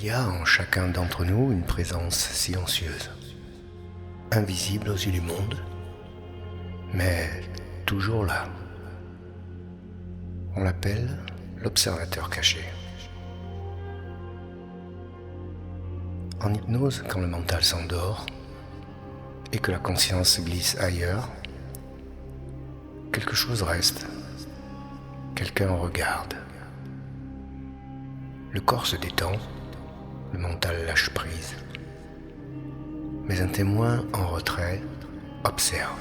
Il y a en chacun d'entre nous une présence silencieuse, invisible aux yeux du monde, mais toujours là. On l'appelle l'observateur caché. En hypnose, quand le mental s'endort et que la conscience glisse ailleurs, quelque chose reste, quelqu'un regarde. Le corps se détend, le mental lâche prise, mais un témoin en retrait observe.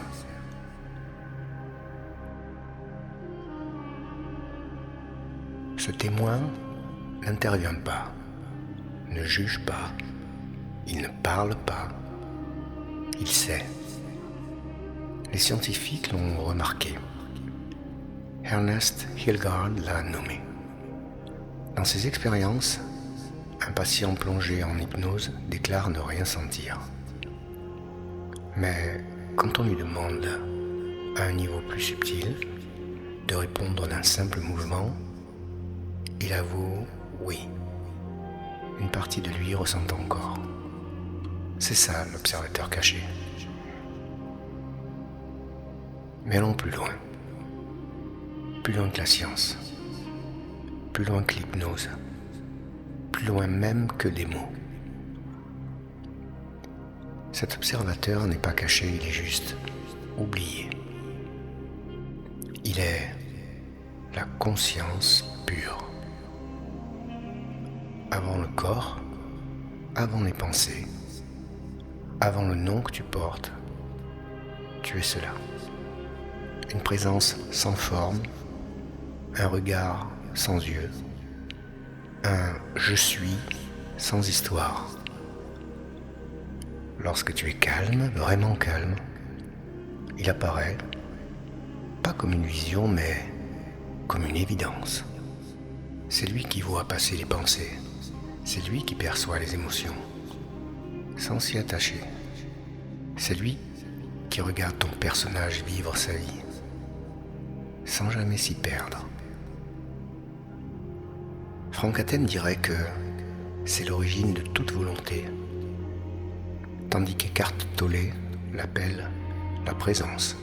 Ce témoin n'intervient pas, ne juge pas, il ne parle pas, il sait. Les scientifiques l'ont remarqué. Ernest Hilgard l'a nommé. Dans ses expériences, un patient plongé en hypnose déclare ne rien sentir. Mais quand on lui demande, à un niveau plus subtil, de répondre d'un simple mouvement, il avoue oui. Une partie de lui ressent encore. C'est ça l'observateur caché. Mais allons plus loin. Plus loin que la science. Plus loin que l'hypnose. Plus loin même que des mots. Cet observateur n'est pas caché, il est juste oublié. Il est la conscience pure. Avant le corps, avant les pensées, avant le nom que tu portes, tu es cela. Une présence sans forme, un regard sans yeux, un je suis sans histoire. Lorsque tu es calme, vraiment calme, il apparaît, pas comme une vision, mais comme une évidence. C'est lui qui voit passer les pensées, c'est lui qui perçoit les émotions, sans s'y attacher. C'est lui qui regarde ton personnage vivre sa vie, sans jamais s'y perdre. Franck Athènes dirait que c'est l'origine de toute volonté, tandis qu'Eckhart Tolle l'appelle la présence.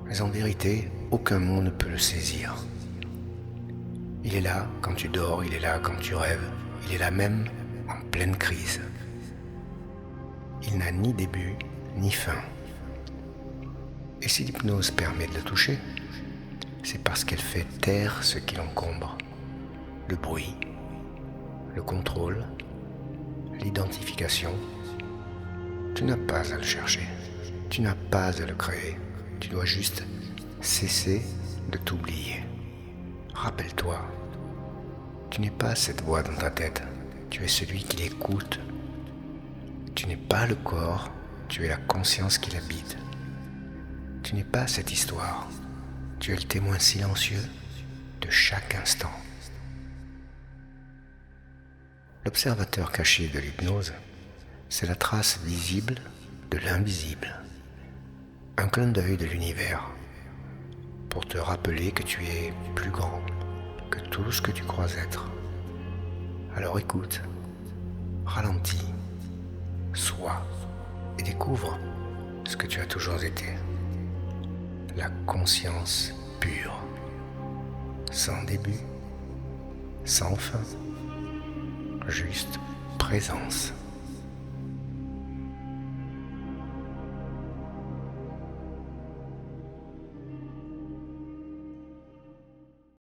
Mais en vérité, aucun mot ne peut le saisir. Il est là quand tu dors, il est là quand tu rêves, il est là même en pleine crise. Il n'a ni début ni fin. Et si l'hypnose permet de le toucher, c'est parce qu'elle fait taire ce qui l'encombre. Le bruit, le contrôle, l'identification. Tu n'as pas à le chercher, tu n'as pas à le créer. Tu dois juste cesser de t'oublier. Rappelle-toi, tu n'es pas cette voix dans ta tête, tu es celui qui l'écoute. Tu n'es pas le corps, tu es la conscience qui l'habite. Tu n'es pas cette histoire, tu es le témoin silencieux de chaque instant. L'observateur caché de l'hypnose, c'est la trace visible de l'invisible. Un clin d'œil de l'univers pour te rappeler que tu es plus grand que tout ce que tu crois être. Alors écoute, ralentis, sois et découvre ce que tu as toujours été. La conscience pure, sans début, sans fin, juste présence.